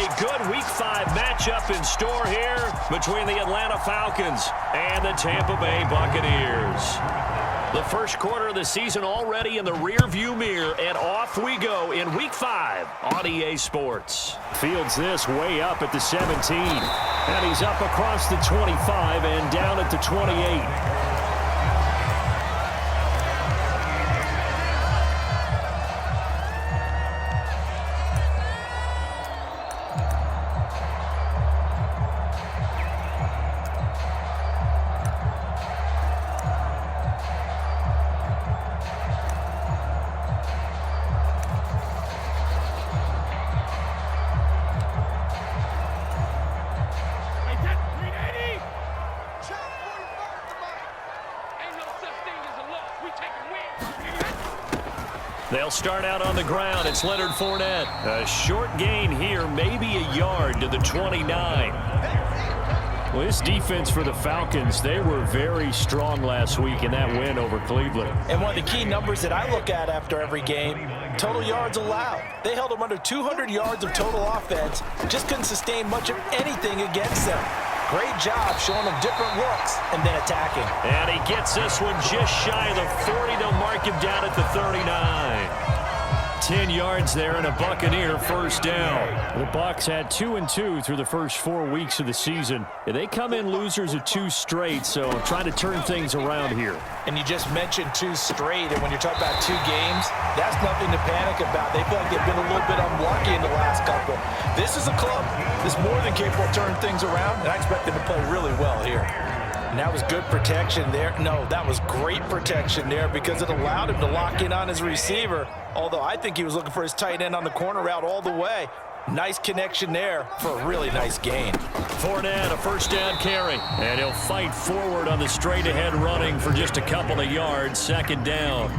A good Week 5 matchup in store here between the Atlanta Falcons and the Tampa Bay Buccaneers. The first quarter of the season already in the rearview mirror, and off we go in Week 5 on EA Sports. Fields this way up at the 17. And he's up across the 25 and down at the 28. They'll start out on the ground. It's Leonard Fournette. A short gain here, maybe a yard to the 29. Well, this defense for the Falcons, they were very strong last week in that win over Cleveland. And one of the key numbers that I look at after every game, total yards allowed. They held them under 200 yards of total offense. Just couldn't sustain much of anything against them. Great job showing them different looks and then attacking. And he gets this one just shy of the 40. They'll mark him down at the 39. 10 yards there and a Buccaneer first down. The Bucs had 2-2 through the first 4 weeks of the season. They come in losers of 2 straight, so trying to turn things around here. And you just mentioned 2 straight, and when you're talking about 2 games, that's nothing to panic about. They feel like they've been a little bit unlucky in the last couple. This is a club that's more than capable of turning things around, and I expect them to play really well here. And that was good protection there. No, that was great protection there because it allowed him to lock in on his receiver, although I think he was looking for his tight end on the corner route all the way. Nice connection there for a really nice gain. Fournette, a first down carry. And he'll fight forward on the straight-ahead running for just a couple of yards, second down.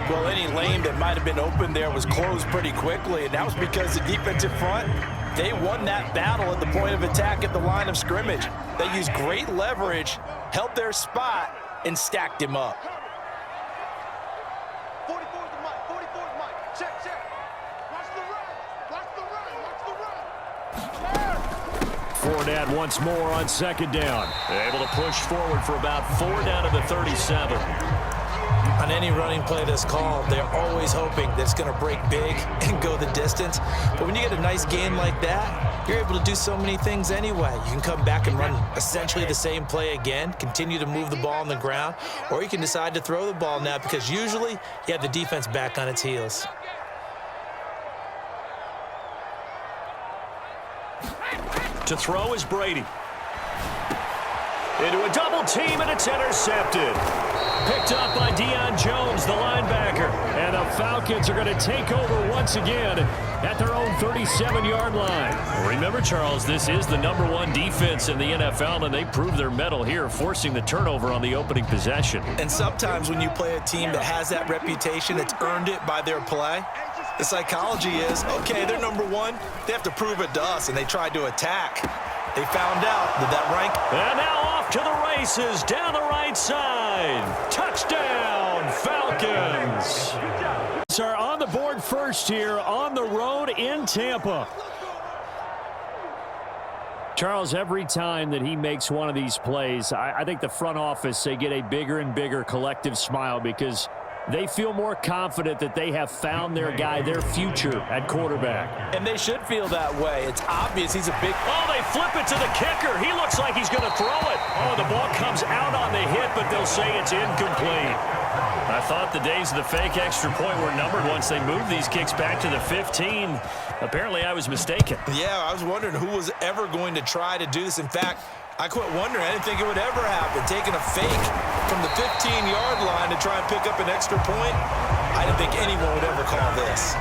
Well, any lane that might have been open there was closed pretty quickly, and that was because the defensive front, they won that battle at the point of attack at the line of scrimmage. They used great leverage, held their spot, and stacked him up. 44 to Mike, 44 to Mike. Check. Watch the run. Fournette once more on second down. Able to push forward for about 4 down to the 37. On any running play that's called, they're always hoping that it's going to break big and go the distance. But when you get a nice game like that, you're able to do so many things anyway. You can come back and run essentially the same play again, continue to move the ball on the ground, or you can decide to throw the ball now because usually you have the defense back on its heels. To throw is Brady. Into a double team, and it's intercepted. Picked up by Deion Jones, the linebacker. And the Falcons are going to take over once again at their own 37-yard line. Remember, Charles, this is the #1 defense in the NFL, and they proved their mettle here, forcing the turnover on the opening possession. And sometimes when you play a team that has that reputation, that's earned it by their play, the psychology is, okay, they're #1. They have to prove it to us, and they tried to attack. They found out that rank. And now off to the races down the right side. Touchdown, Falcons. Are on the board first here on the road in Tampa. Charles, every time that he makes one of these plays, I think the front office, they get a bigger and bigger collective smile because they feel more confident that they have found their guy, their future at quarterback. And they should feel that way. It's obvious he's a big... Oh, they flip it to the kicker. He looks like he's going to throw it. Oh, the ball comes out on the hit, but they'll say it's incomplete. I thought the days of the fake extra point were numbered once they moved these kicks back to the 15. Apparently, I was mistaken. Yeah, I was wondering who was ever going to try to do this. In fact, I quit wondering. I didn't think it would ever happen. Taking a fake from the 15-yard line to try and pick up an extra point, I didn't think anyone would ever call this.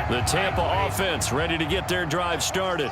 The Tampa offense ready to get their drive started.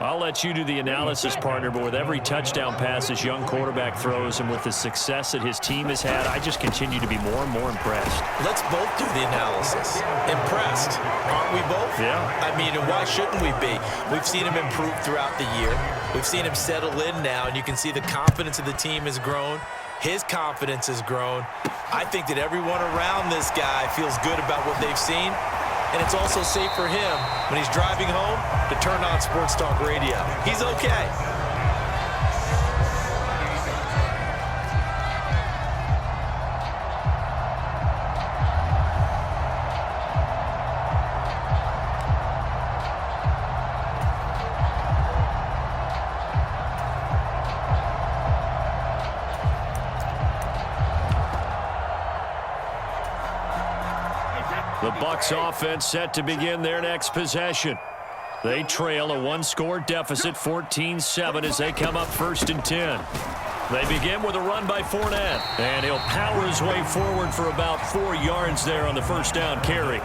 I'll let you do the analysis, partner, but with every touchdown pass this young quarterback throws and with the success that his team has had, I just continue to be more and more impressed. Let's both do the analysis. Impressed, aren't we both? Yeah. I mean, and why shouldn't we be? We've seen him improve throughout the year. We've seen him settle in now, and you can see the confidence of the team has grown. His confidence has grown. I think that everyone around this guy feels good about what they've seen. And it's also safe for him when he's driving home to turn on Sports Talk Radio. He's okay. The Bucs offense set to begin their next possession. They trail a one-score deficit, 14-7, as they come up 1st and 10. They begin with a run by Fournette, and he'll power his way forward for about 4 yards there on the first down carry.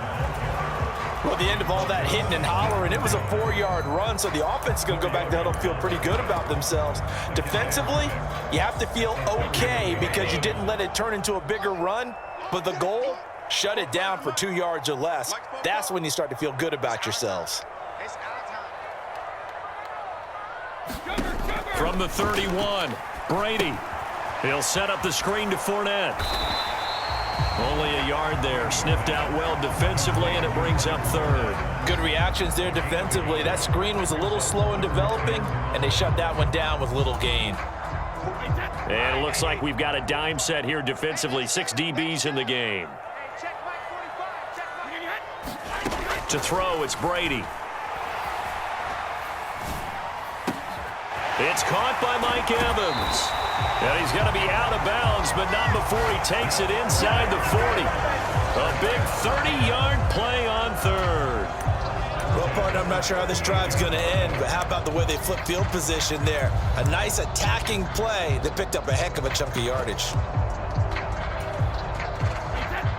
Well, at the end of all that hitting and hollering, it was a 4-yard run, so the offense is going to go back down and feel pretty good about themselves. Defensively, you have to feel okay because you didn't let it turn into a bigger run, but the goal, shut it down for 2 yards or less. That's when you start to feel good about yourselves. From the 31, Brady. He'll set up the screen to Fournette. Only a yard there. Sniffed out well defensively, and it brings up 3rd. Good reactions there defensively. That screen was a little slow in developing, and they shut that one down with little gain. And it looks like we've got a dime set here defensively. 6 DBs in the game. To throw, it's Brady. It's caught by Mike Evans. And he's going to be out of bounds, but not before he takes it inside the 40. A big 30-yard play on 3rd. Well, partner, I'm not sure how this drive's going to end, but how about the way they flip field position there? A nice attacking play that picked up a heck of a chunk of yardage.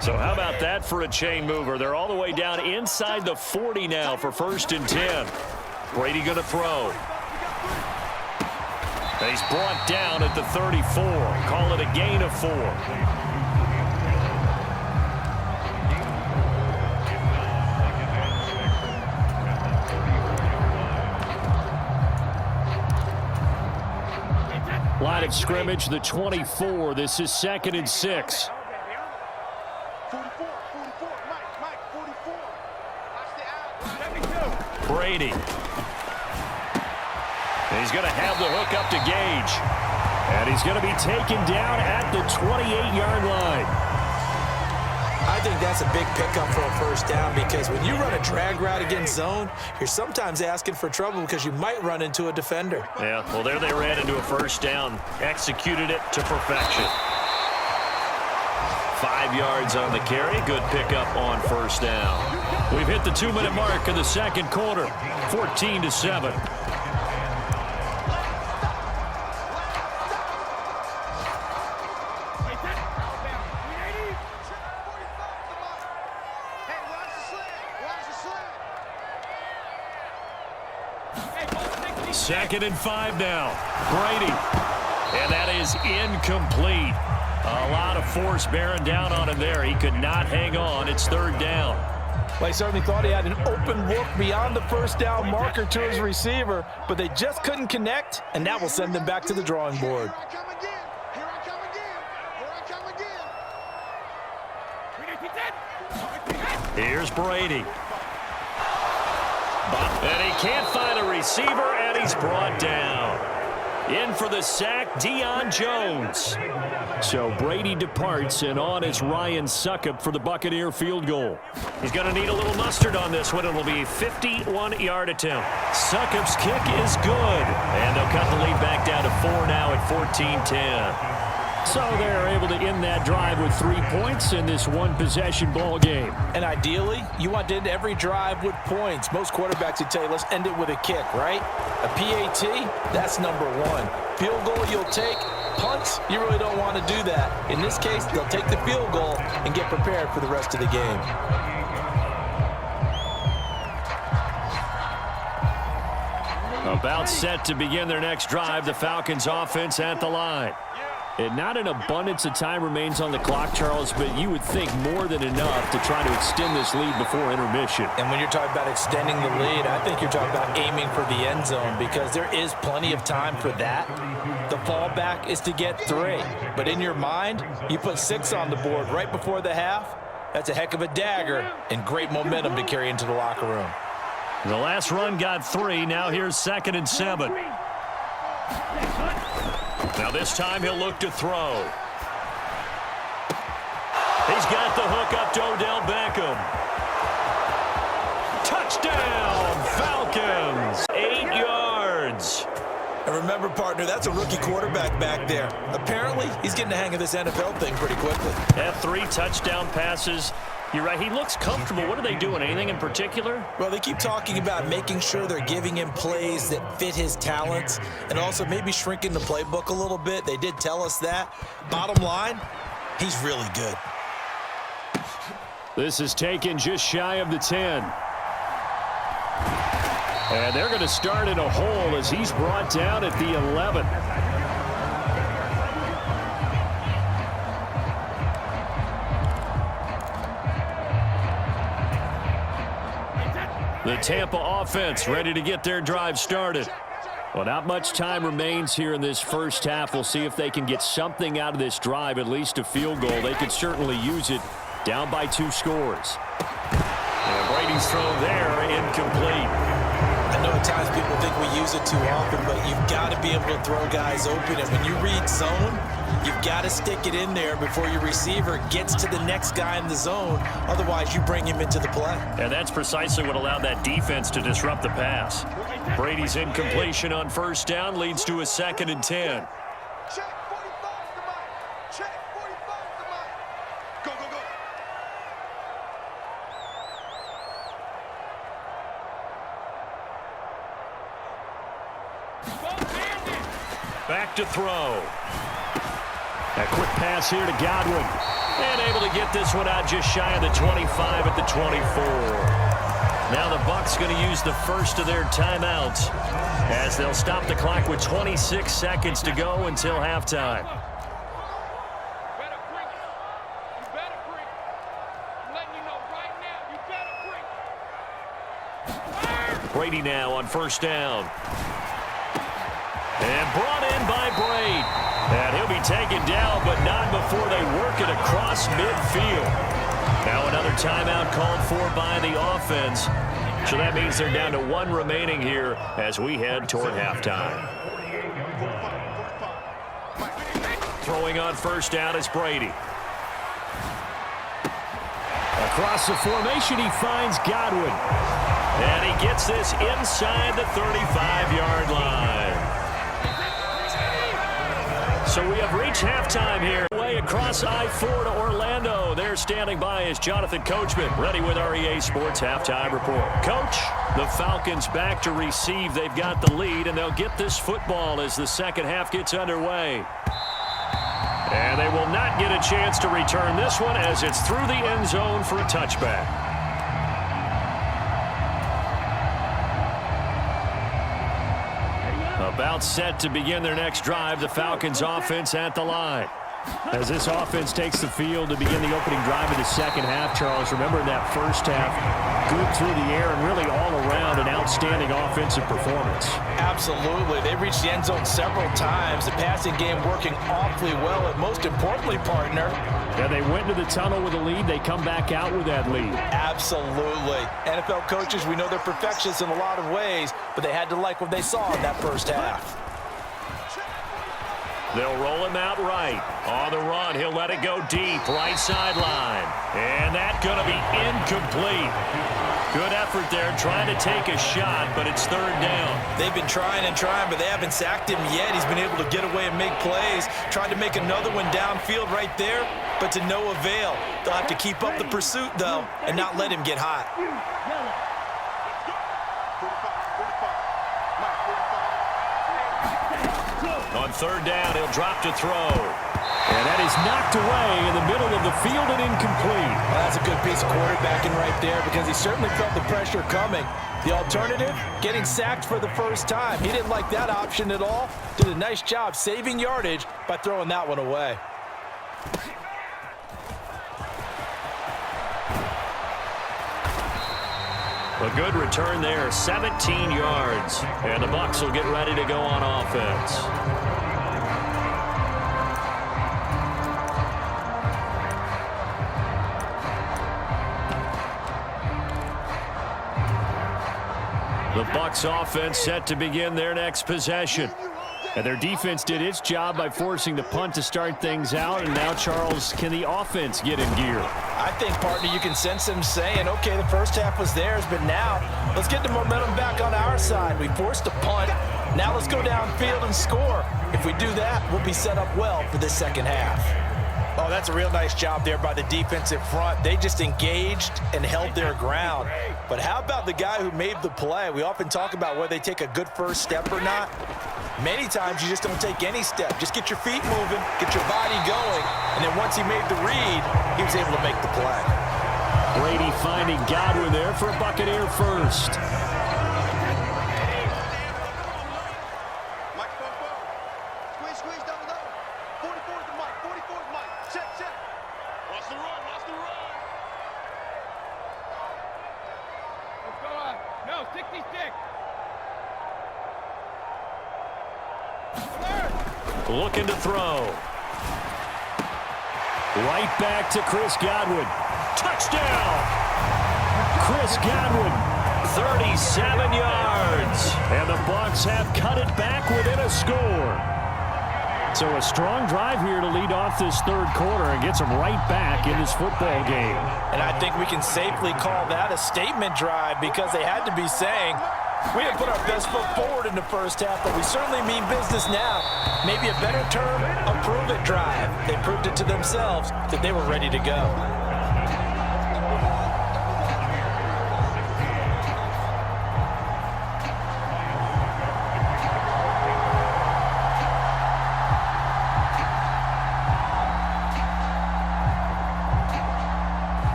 So how about that for a chain mover? They're all the way down inside the 40 now for 1st and 10. Brady going to throw. And he's brought down at the 34. Call it a gain of 4. Line of scrimmage, the 24. This is 2nd and 6. 44, Mike, 44. Watch the out. Brady. And he's going to have the hook up to Gage. And he's going to be taken down at the 28-yard line. I think that's a big pickup for a first down because when you run a drag route against zone, you're sometimes asking for trouble because you might run into a defender. Yeah, well, there they ran into a first down. Executed it to perfection. 5 yards on the carry. Good pickup on first down. We've hit the 2-minute mark in the second quarter. 14-7. Second and 5 now. Brady. And that is incomplete. A lot of force bearing down on him there. He could not hang on. It's 3rd down. Well, he certainly thought he had an open look beyond the first down marker to his receiver, but they just couldn't connect, and that will send them back to the drawing board. Here I come again. Here's Brady. And he can't find a receiver, and he's brought down. In for the sack, Deion Jones. So Brady departs, and on is Ryan Succop for the Buccaneer field goal. He's going to need a little mustard on this one. It'll be a 51-yard attempt. Succop's kick is good. And they'll cut the lead back down to 4 now at 14-10. So they're able to end that drive with 3 points in this one-possession ball game. And ideally, you want to end every drive with points. Most quarterbacks would tell you, let's end it with a kick, right? A PAT, that's number 1. Field goal you'll take. Punts, you really don't want to do that. In this case, they'll take the field goal and get prepared for the rest of the game. A About set to begin their next drive, the Falcons offense at the line. And not an abundance of time remains on the clock, Charles, but you would think more than enough to try to extend this lead before intermission. And when you're talking about extending the lead, I think you're talking about aiming for the end zone because there is plenty of time for that. The fallback is to get 3. But in your mind, you put 6 on the board right before the half. That's a heck of a dagger and great momentum to carry into the locker room. The last run got 3. Now here's 2nd and 7. Now this time he'll look to throw. He's got the hook up to Odell Beckham. Touchdown, Falcons. 8 yards. And remember, partner, that's a rookie quarterback back there. Apparently, he's getting the hang of this NFL thing pretty quickly. Had 3 touchdown passes. You're right, he looks comfortable. What are they doing? Anything in particular? Well, they keep talking about making sure they're giving him plays that fit his talents and also maybe shrinking the playbook a little bit. They did tell us that. Bottom line, he's really good. This is taken just shy of the 10. And they're going to start in a hole as he's brought down at the 11. The Tampa offense ready to get their drive started. Well, not much time remains here in this first half. We'll see if they can get something out of this drive, at least a field goal. They could certainly use it, down by 2 scores. And Brady's throw there, incomplete. I know at times people think we use it too often, but you've got to be able to throw guys open. And when you read zone, you've got to stick it in there before your receiver gets to the next guy in the zone. Otherwise, you bring him into the play. And that's precisely what allowed that defense to disrupt the pass. Brady's incompletion on first down leads to a 2nd and 10. Check 45 to Mike. Check 45 to Mike. Go, go, go. Back to throw. A quick pass here to Godwin. And able to get this one out just shy of the 25 at the 24. Now the Bucs going to use the first of their timeouts as they'll stop the clock with 26 seconds to go until halftime. Brady now on first down. And brought in by Braid. And he'll be taken down, but not before they work it across midfield. Now another timeout called for by the offense. So that means they're down to 1 remaining here as we head toward halftime. Throwing on first down is Brady. Across the formation, he finds Godwin. And he gets this inside the 35-yard line. So we have reached halftime here. Way across I-4 to Orlando. There standing by is Jonathan Coachman, ready with our EA Sports Halftime Report. Coach, the Falcons back to receive. They've got the lead, and they'll get this football as the second half gets underway. And they will not get a chance to return this one as it's through the end zone for a touchback. About set to begin their next drive, the Falcons offense at the line. As this offense takes the field to begin the opening drive of the second half, Charles, remember in that first half, good through the air and really all around an outstanding offensive performance. Absolutely. They reached the end zone several times. The passing game working awfully well, and most importantly, partner. Yeah, they went into the tunnel with a lead. They come back out with that lead. Absolutely. NFL coaches, we know they're perfectionists in a lot of ways, but they had to like what they saw in that first half. They'll roll him out right. On the run, he'll let it go deep, right sideline. And that's going to be incomplete. Good effort there, trying to take a shot, but it's third down. They've been trying and trying, but they haven't sacked him yet. He's been able to get away and make plays. Tried to make another one downfield right there, but to no avail. They'll have to keep up the pursuit, though, and not let him get hot. On third down, he'll drop to throw. And that is knocked away in the middle of the field and incomplete. Well, that's a good piece of quarterbacking right there because he certainly felt the pressure coming. The alternative, getting sacked for the first time. He didn't like that option at all. Did a nice job saving yardage by throwing that one away. A good return there, 17 yards. And the Bucs will get ready to go on offense. The Bucs offense set to begin their next possession. And their defense did its job by forcing the punt to start things out. And now, Charles, can the offense get in gear? I think, partner, you can sense them saying, okay, the first half was theirs, but now let's get the momentum back on our side. We forced a punt. Now let's go downfield and score. If we do that, we'll be set up well for the second half. Oh, that's a real nice job there by the defensive front. They just engaged and held their ground. But how about the guy who made the play? We often talk about whether they take a good first step or not. Many times you just don't take any step. Just get your feet moving, get your body going, and then once he made the read, he was able to make the play. Brady finding Godwin there for a Buccaneer first. Squeeze down the middle. 44's the mic. 44's mic. Check. Watch the run. What's going on? No, 66. Looking to throw. Right back to Chris Godwin. Touchdown! Chris Godwin, 37 yards. And the Bucs have cut it back within a score. So a strong drive here to lead off this third quarter and gets them right back in this football game. And I think we can safely call that a statement drive because they had to be saying, we have put our best foot forward in the first half, but we certainly mean business now. Maybe a better term, a prove-it drive. They proved it to themselves that they were ready to go.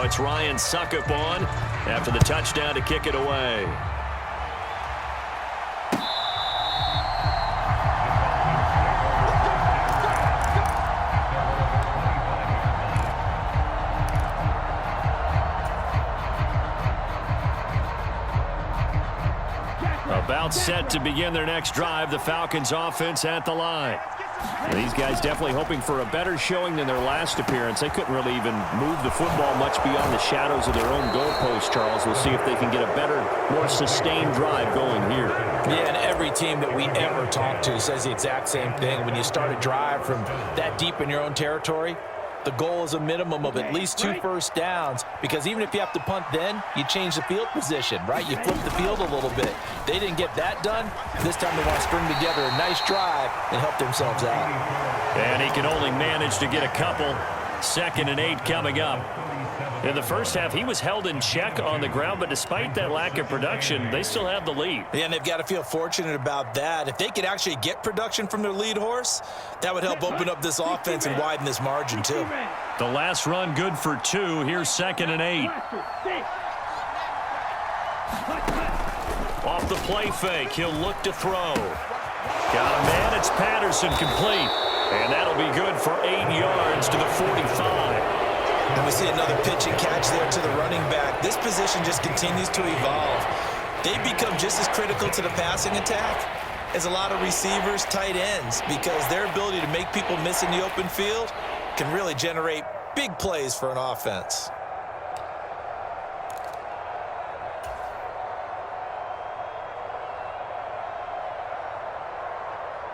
It's Ryan Suckup on after the touchdown to kick it away. About set to begin their next drive, the Falcons offense at the line. These guys definitely hoping for a better showing than their last appearance. They couldn't really even move the football much beyond the shadows of their own goalpost, Charles. We'll see if they can get a better, more sustained drive going here. Yeah, and every team that we ever talk to says the exact same thing. When you start a drive from that deep in your own territory, the goal is a minimum of at least 2 first downs, because even if you have to punt then, you change the field position, right? You flip the field a little bit. They didn't get that done. This time they want to string together a nice drive and help themselves out. And he can only manage to get a couple. 2nd and 8 coming up. In the first half, he was held in check on the ground, but despite that lack of production, they still have the lead. Yeah, and they've got to feel fortunate about that. If they could actually get production from their lead horse, that would help open up this offense and widen this margin too. The last run good for 2. Here's 2nd and 8. Off the play fake, he'll look to throw. Got a man, it's Patterson, complete. And that'll be good for 8 yards to the 45. And we see another pitch and catch there to the running back. This position just continues to evolve. They become just as critical to the passing attack as a lot of receivers, tight ends, because their ability to make people miss in the open field can really generate big plays for an offense.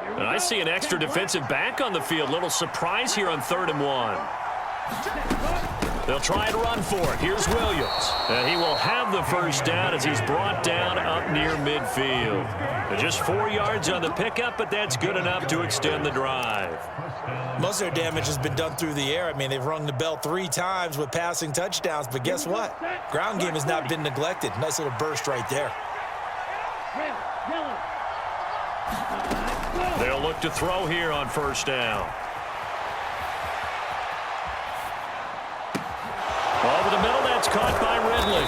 And I see an extra defensive back on the field. Little surprise here on 3rd and 1. They'll try and run for it. Here's Williams. And he will have the first down as he's brought down up near midfield. Just 4 yards on the pickup, but that's good enough to extend the drive. Most of their damage has been done through the air. I mean, they've rung the bell 3 times with passing touchdowns, but guess what? Ground game has not been neglected. Nice little burst right there. They'll look to throw here on first down. Over the middle, that's caught by Ridley.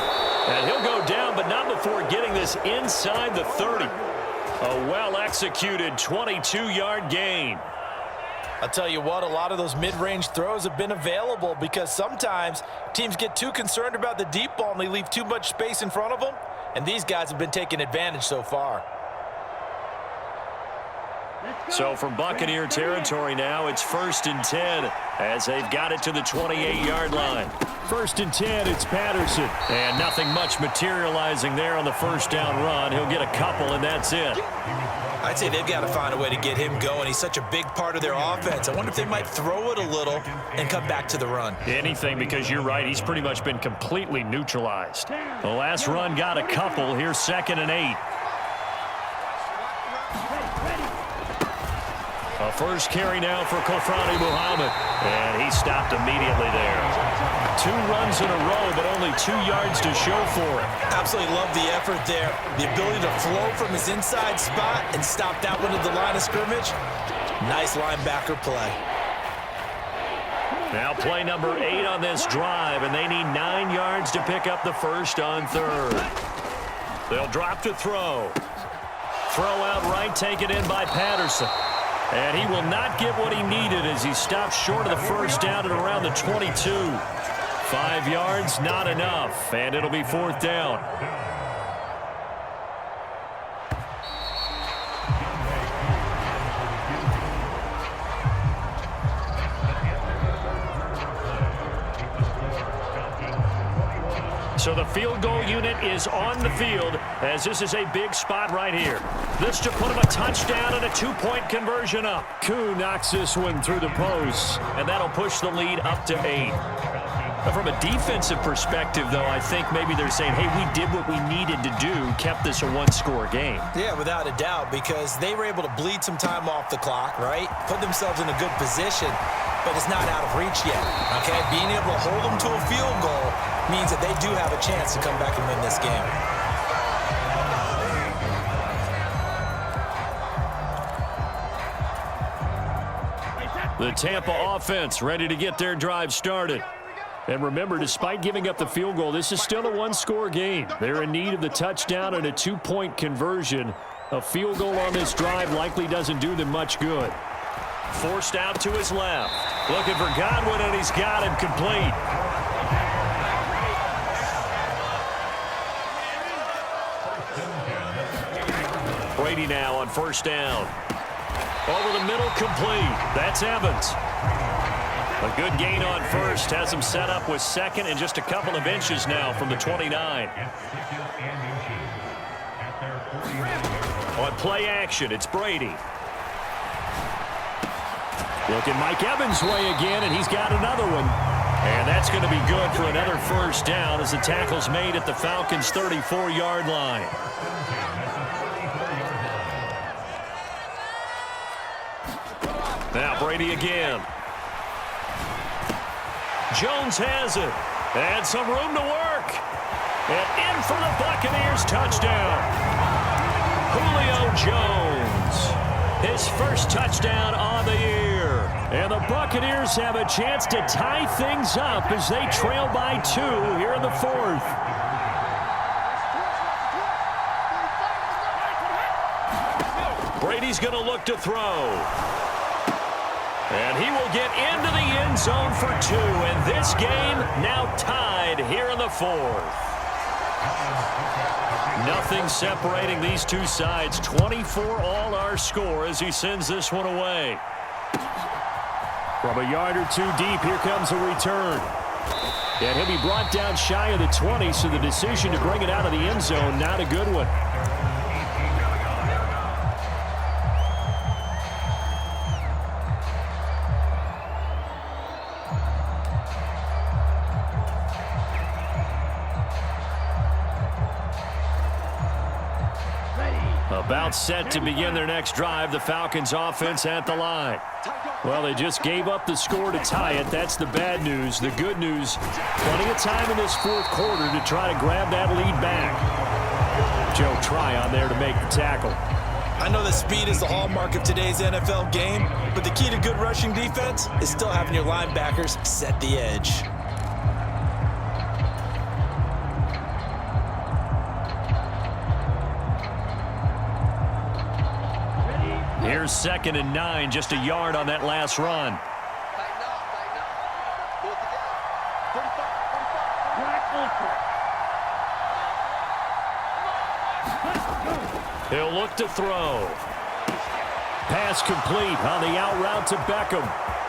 And he'll go down, but not before getting this inside the 30. A well-executed 22-yard gain. I'll tell you what, a lot of those mid-range throws have been available because sometimes teams get too concerned about the deep ball and they leave too much space in front of them, and these guys have been taking advantage so far. So from Buccaneer territory now, it's 1st and 10 as they've got it to the 28-yard line. 1st and 10, it's Patterson. And nothing much materializing there on the first down run. He'll get a couple, and that's it. I'd say they've got to find a way to get him going. He's such a big part of their offense. I wonder if they might throw it a little and come back to the run. Anything, because you're right. He's pretty much been completely neutralized. The last run got a couple. Here's 2nd and 8. A first carry now for Kofrani Muhammad. And he stopped immediately there. 2 runs in a row, but only 2 yards to show for it. Absolutely love the effort there. The ability to flow from his inside spot and stop that one at the line of scrimmage. Nice linebacker play. Now play number 8 on this drive, and they need 9 yards to pick up the first on 3rd. They'll drop to throw. Throw out right, taken in by Patterson. And he will not get what he needed as he stops short of the first down at around the 22. 5 yards, not enough, and it'll be 4th down. So the field goal unit is on the field as this is a big spot right here. This to put him a touchdown and a 2-point conversion up. Koo knocks this one through the post. And that'll push the lead up to 8. But from a defensive perspective, though, I think maybe they're saying, hey, we did what we needed to do, kept this a 1-score game. Yeah, without a doubt, because they were able to bleed some time off the clock, right? Put themselves in a good position, but it's not out of reach yet, okay? Being able to hold them to a field goal means that they do have a chance to come back and win this game. The Tampa offense ready to get their drive started. And remember, despite giving up the field goal, this is still a 1-score game. They're in need of the touchdown and a 2-point conversion. A field goal on this drive likely doesn't do them much good. Forced out to his left. Looking for Godwin, and he's got him complete. Brady now on first down. Over the middle, complete. That's Evans. A good gain on first. Has him set up with 2nd and just a couple of inches now from the 29. On play action, it's Brady. Looking Mike Evans' way again, and he's got another one. And that's going to be good for another first down as the tackle's made at the Falcons' 34-yard line. Now Brady again. Jones has it. And some room to work. And in for the Buccaneers touchdown. Julio Jones. His first touchdown on the year. And the Buccaneers have a chance to tie things up as they trail by 2 here in the 4th. Brady's going to look to throw. And he will get into the end zone for 2. And this game now tied here in the 4th. Nothing separating these two sides. 24 all our score as he sends this one away. From a yard or 2 deep, here comes a return. And he'll be brought down shy of the 20, so the decision to bring it out of the end zone, not a good one. About set to begin their next drive, the Falcons offense at the line. Well, they just gave up the score to tie it. That's the bad news. The good news, plenty of time in this fourth quarter to try to grab that lead back. Joe Tryon there to make the tackle. I know that speed is the hallmark of today's NFL game, but the key to good rushing defense is still having your linebackers set the edge. Here's 2nd and 9, just a yard on that last run. Tighten up, tighten up. Pull it together. 45, 45. He'll look to throw. Pass complete on the out route to Beckham.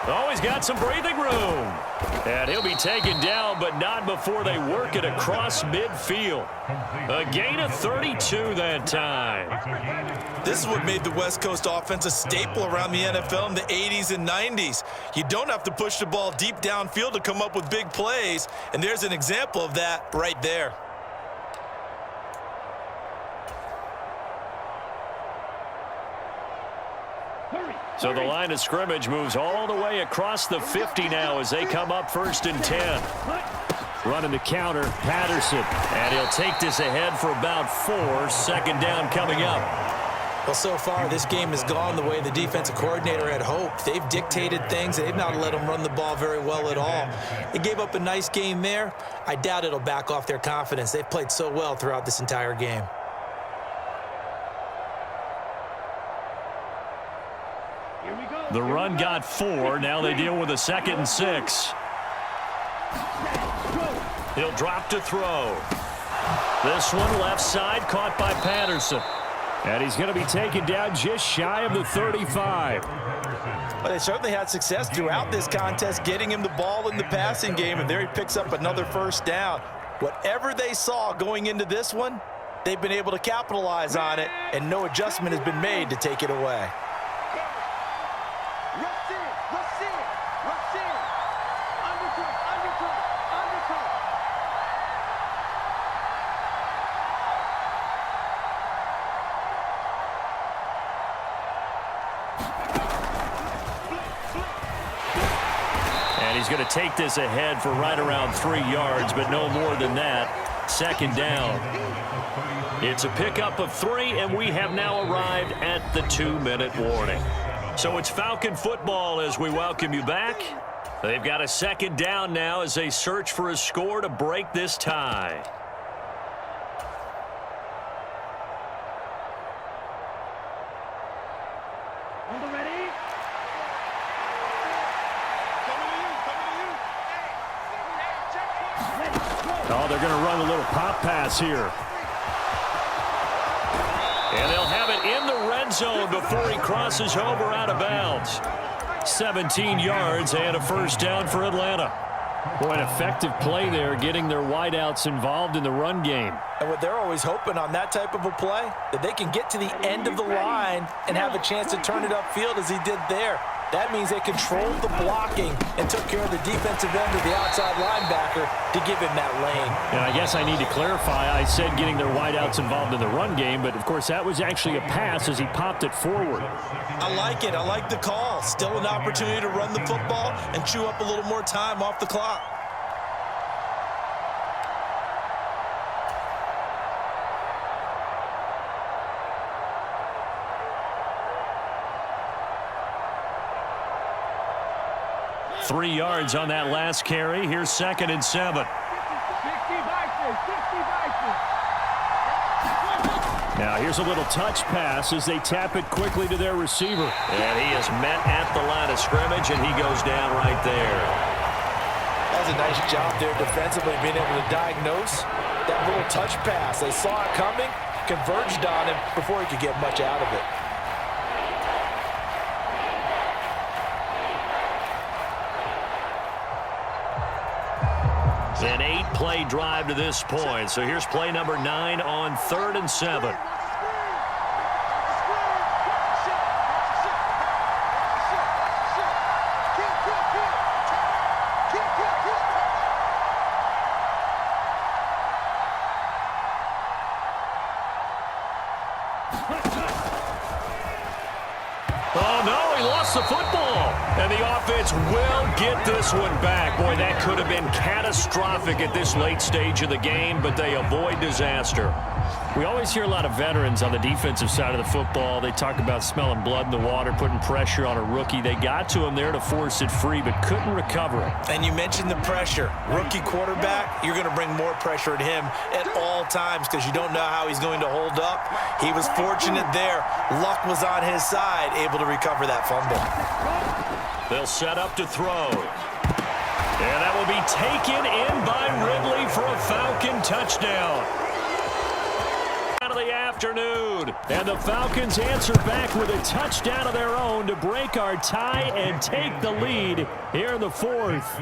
Oh, he's got some breathing room. And he'll be taken down, but not before they work it across midfield. A gain of 32 that time. This is what made the West Coast offense a staple around the NFL in the 80s and 90s. You don't have to push the ball deep downfield to come up with big plays, and there's an example of that right there. So the line of scrimmage moves all the way across the 50 now as they come up 1st and 10. Running the counter, Patterson. And he'll take this ahead for about 4. 2nd down coming up. Well, so far, this game has gone the way the defensive coordinator had hoped. They've dictated things. They've not let them run the ball very well at all. They gave up a nice game there. I doubt it'll back off their confidence. They've played so well throughout this entire game. The run got 4. Now they deal with a 2nd and 6. He'll drop to throw. This one left side caught by Patterson. And he's going to be taken down just shy of the 35. But they certainly had success throughout this contest, getting him the ball in the passing game, and there he picks up another 1st down. Whatever they saw going into this one, they've been able to capitalize on it, and no adjustment has been made to take it away. He's going to take this ahead for right around 3 yards, but no more than that. 2nd down. It's a pickup of 3, and we have now arrived at the 2-minute warning. So it's Falcon football as we welcome you back. They've got a 2nd down now as they search for a score to break this tie. Oh, they're going to run a little pop pass here. And they'll have it in the red zone before he crosses over out of bounds. 17 yards and a 1st down for Atlanta. Boy, an effective play there, getting their wideouts involved in the run game. And what they're always hoping on that type of a play, that they can get to the end of the line and have a chance to turn it upfield as he did there. That means they controlled the blocking and took care of the defensive end of the outside linebacker to give him that lane. And I guess I need to clarify, I said getting their wideouts involved in the run game, but of course that was actually a pass as he popped it forward. I like it. I like the call. Still an opportunity to run the football and chew up a little more time off the clock. Three yards on that last carry. Here's 2nd and 7. Now here's a little touch pass as they tap it quickly to their receiver. And he is met at the line of scrimmage, and he goes down right there. That was a nice job there defensively, being able to diagnose that little touch pass. They saw it coming, converged on him before he could get much out of it. An 8-play drive to this point. So here's play number 9 on 3rd and 7. Oh, no, he lost the football. And the offense will get this one back. Boy, that could have been catastrophic at this late stage of the game, but they avoid disaster. We always hear a lot of veterans on the defensive side of the football. They talk about smelling blood in the water, putting pressure on a rookie. They got to him there to force it free, but couldn't recover it. And you mentioned the pressure. Rookie quarterback, you're going to bring more pressure at him at all times because you don't know how he's going to hold up. He was fortunate there. Luck was on his side, able to recover that fumble. They'll set up to throw. And that will be taken in by Ridley for a Falcon touchdown. Of the afternoon, and the Falcons answer back with a touchdown of their own to break our tie and take the lead here in the fourth.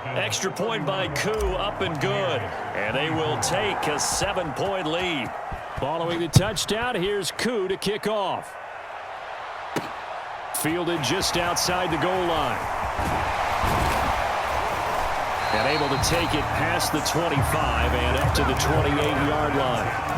Extra point by Koo, up and good, and they will take a 7-point lead. Following the touchdown, here's Koo to kick off. Fielded just outside the goal line. And able to take it past the 25 and up to the 28-yard line.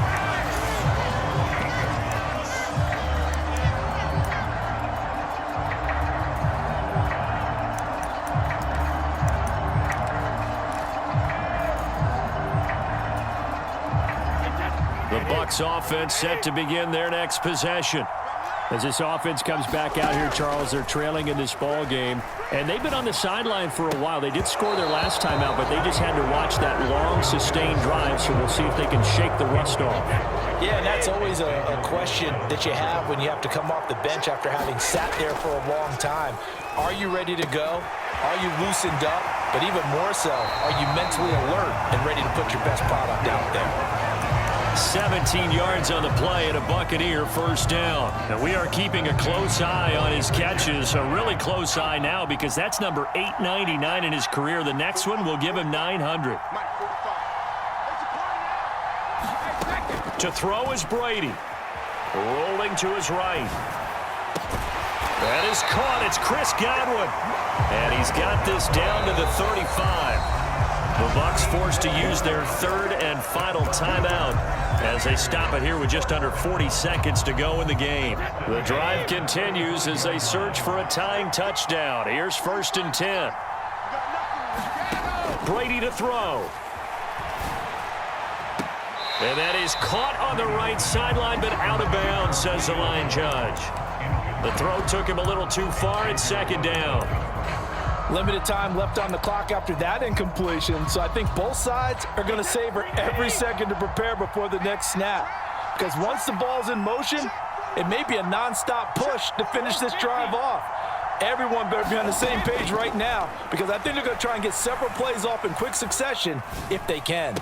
The Bucs offense set to begin their next possession. As this offense comes back out here, Charles, they're trailing in this ball game, and they've been on the sideline for a while. They did score their last time out, but they just had to watch that long, sustained drive, so we'll see if they can shake the rust off. Yeah, and that's always a question that you have when you have to come off the bench after having sat there for a long time. Are you ready to go? Are you loosened up? But even more so, are you mentally alert and ready to put your best product out there? 17 yards on the play and a Buccaneer first down. And we are keeping a close eye on his catches, a really close eye now because that's number 899 in his career. The next one will give him 900. To throw is Brady. Rolling to his right. That is caught. It's Chris Godwin. And he's got this down to the 35. The Bucs forced to use their third and final timeout as they stop it here with just under 40 seconds to go in the game. The drive continues as they search for a tying touchdown. Here's 1st and 10. Brady to throw. And that is caught on the right sideline, but out of bounds, says the line judge. The throw took him a little too far. It's 2nd down. Limited time left on the clock after that incompletion, so I think both sides are going to savor every second to prepare before the next snap. Because once the ball's in motion, it may be a nonstop push to finish this drive off. Everyone better be on the same page right now because I think they're going to try and get several plays off in quick succession if they can.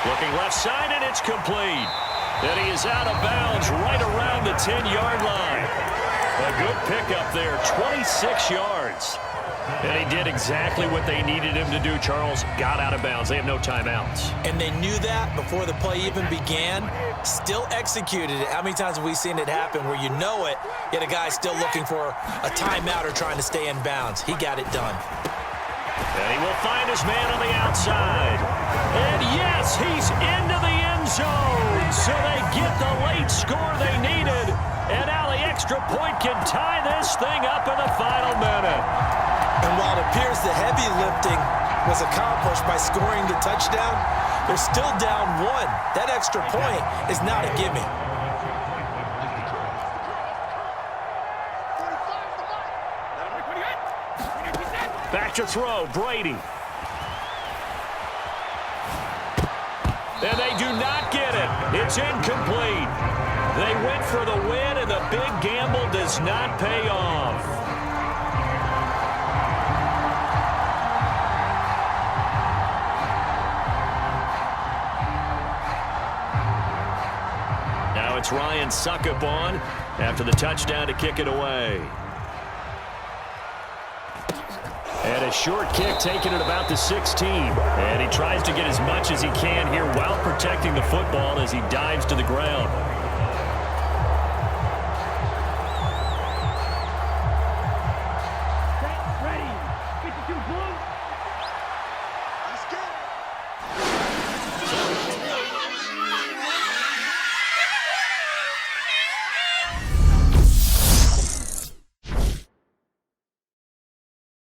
Looking left side, and it's complete. And he is out of bounds right around the 10-yard line. A good pickup there, 26 yards. And he did exactly what they needed him to do, Charles. Got out of bounds. They have no timeouts. And they knew that before the play even began. Still executed it. How many times have we seen it happen where you know it, yet a guy still looking for a timeout or trying to stay in bounds? He got it done. And he will find his man on the outside. And yes, he's into the end zone. So they get the late score they needed. And now the extra point can tie this thing up in the final minute. And while it appears the heavy lifting was accomplished by scoring the touchdown, they're still down 1. That extra point is not a gimme. Back to throw, Brady. And they do not get it. It's incomplete. They went for the win, and the big gamble does not pay off. Now it's Ryan Suckup on after the touchdown to kick it away. And a short kick taken at about the 16. And he tries to get as much as he can here while protecting the football as he dives to the ground.